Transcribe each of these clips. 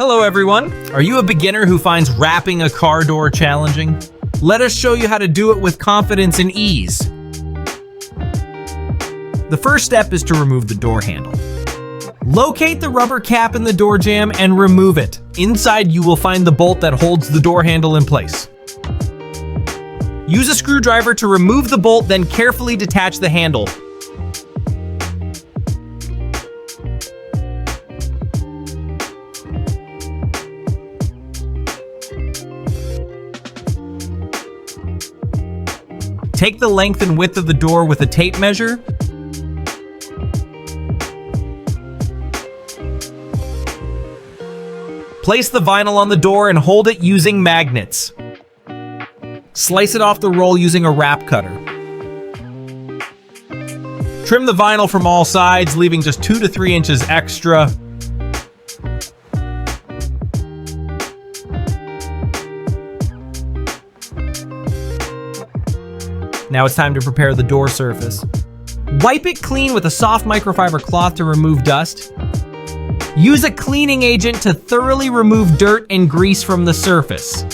Hello everyone! Are you a beginner who finds wrapping a car door challenging? Let us show you how to do it with confidence and ease. The first step is to remove the door handle. Locate the rubber cap in the door jamb and remove it. Inside you will find the bolt that holds the door handle in place. Use a screwdriver to remove the bolt, then carefully detach the handle. Take the length and width of the door with a tape measure. Place the vinyl on the door and hold it using magnets. Slice it off the roll using a wrap cutter. Trim the vinyl from all sides, leaving just 2 to 3 inches extra. Now it's time to prepare the door surface. Wipe it clean with a soft microfiber cloth to remove dust. Use a cleaning agent to thoroughly remove dirt and grease from the surface.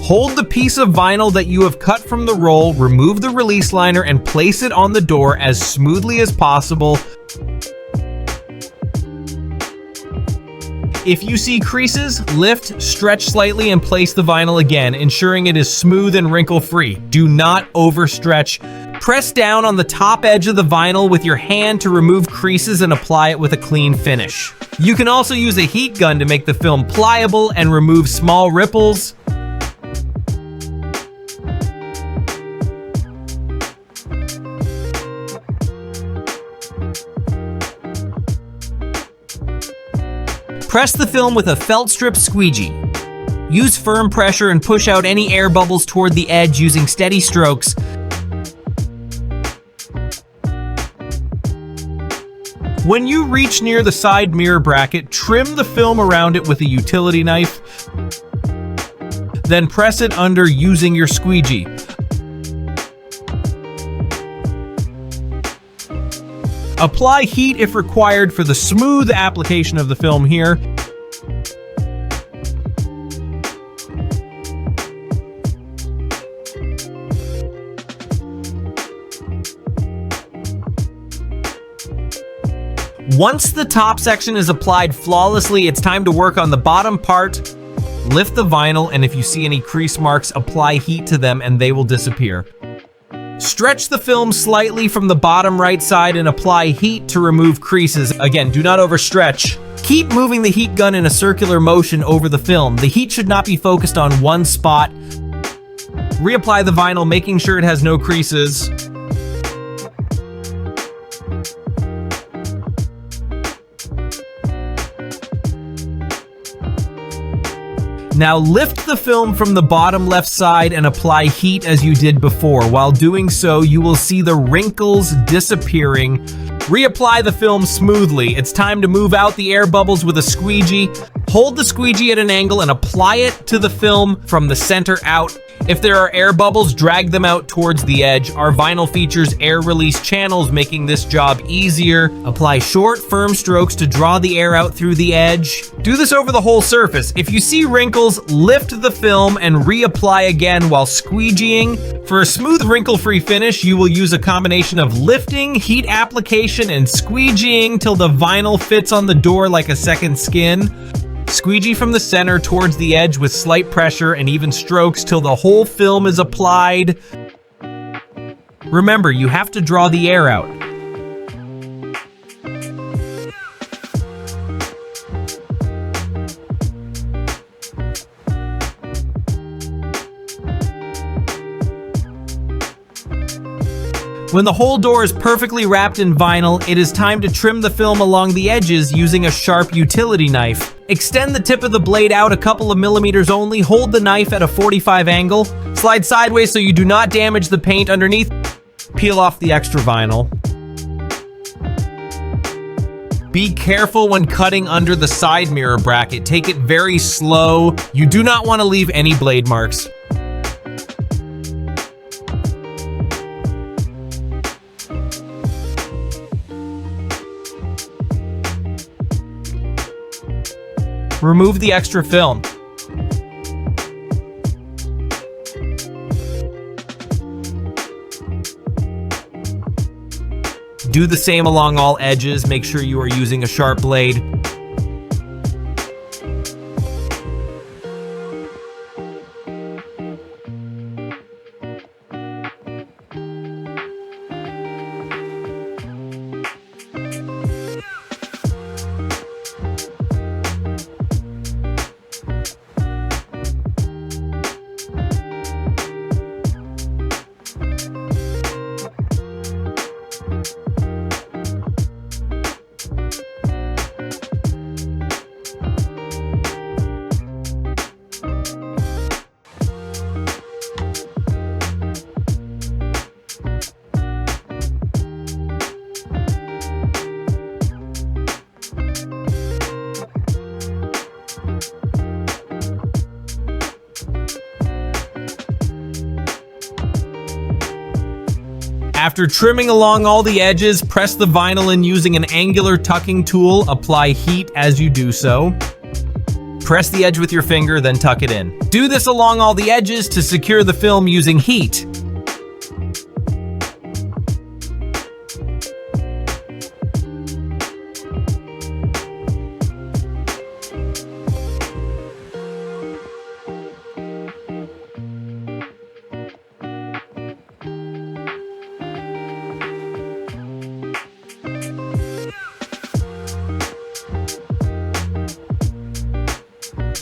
Hold the piece of vinyl that you have cut from the roll, remove the release liner, and place it on the door as smoothly as possible. If you see creases, lift, stretch slightly, and place the vinyl again, ensuring it is smooth and wrinkle-free. Do not overstretch. Press down on the top edge of the vinyl with your hand to remove creases and apply it with a clean finish. You can also use a heat gun to make the film pliable and remove small ripples. Press the film with a felt strip squeegee. Use firm pressure and push out any air bubbles toward the edge using steady strokes. When you reach near the side mirror bracket, trim the film around it with a utility knife. Then press it under using your squeegee. Apply heat if required for the smooth application of the film here. Once the top section is applied flawlessly, it's time to work on the bottom part. Lift the vinyl, and if you see any crease marks, apply heat to them and they will disappear. Stretch the film slightly from the bottom right side and apply heat to remove creases. Again, do not overstretch. Keep moving the heat gun in a circular motion over the film. The heat should not be focused on one spot. Reapply the vinyl, making sure it has no creases. Now lift the film from the bottom left side and apply heat as you did before. While doing so, you will see the wrinkles disappearing. Reapply the film smoothly. It's time to move out the air bubbles with a squeegee. Hold the squeegee at an angle and apply it to the film from the center out. If there are air bubbles, drag them out towards the edge. Our vinyl features air release channels, making this job easier. Apply short, firm strokes to draw the air out through the edge. Do this over the whole surface. If you see wrinkles, lift the film and reapply again while squeegeeing. For a smooth, wrinkle-free finish, you will use a combination of lifting, heat application, and squeegeeing till the vinyl fits on the door like a second skin. Squeegee from the center towards the edge with slight pressure and even strokes till the whole film is applied. Remember, you have to draw the air out. When the whole door is perfectly wrapped in vinyl, it is time to trim the film along the edges using a sharp utility knife. Extend the tip of the blade out a couple of millimeters only, hold the knife at a 45 angle, slide sideways so you do not damage the paint underneath, peel off the extra vinyl. Be careful when cutting under the side mirror bracket, take it very slow. You do not want to leave any blade marks. Remove the extra film. Do the same along all edges. Make sure you are using a sharp blade. After trimming along all the edges, press the vinyl in using an angular tucking tool. Apply heat as you do so. Press the edge with your finger, then tuck it in. Do this along all the edges to secure the film using heat.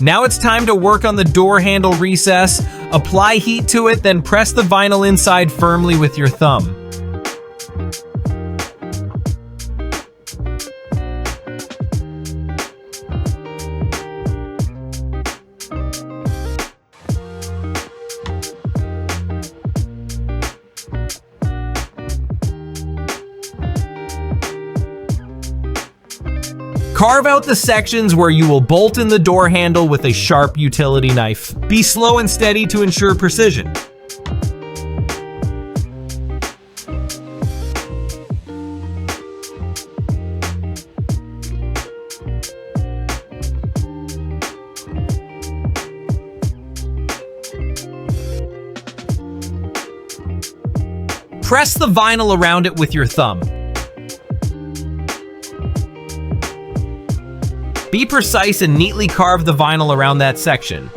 Now it's time to work on the door handle recess. Apply heat to it, then press the vinyl inside firmly with your thumb. Carve out the sections where you will bolt in the door handle with a sharp utility knife. Be slow and steady to ensure precision. Press the vinyl around it with your thumb. Be precise and neatly carve the vinyl around that section.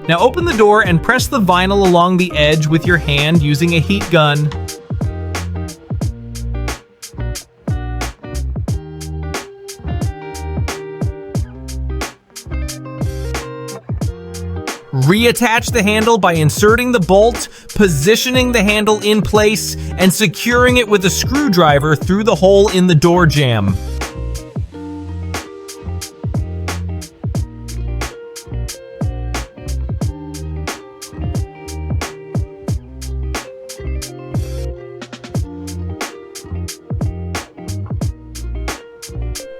Now open the door and press the vinyl along the edge with your hand using a heat gun. Reattach the handle by inserting the bolt, positioning the handle in place, and securing it with a screwdriver through the hole in the door jamb.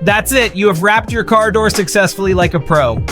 That's it, you have wrapped your car door successfully like a pro.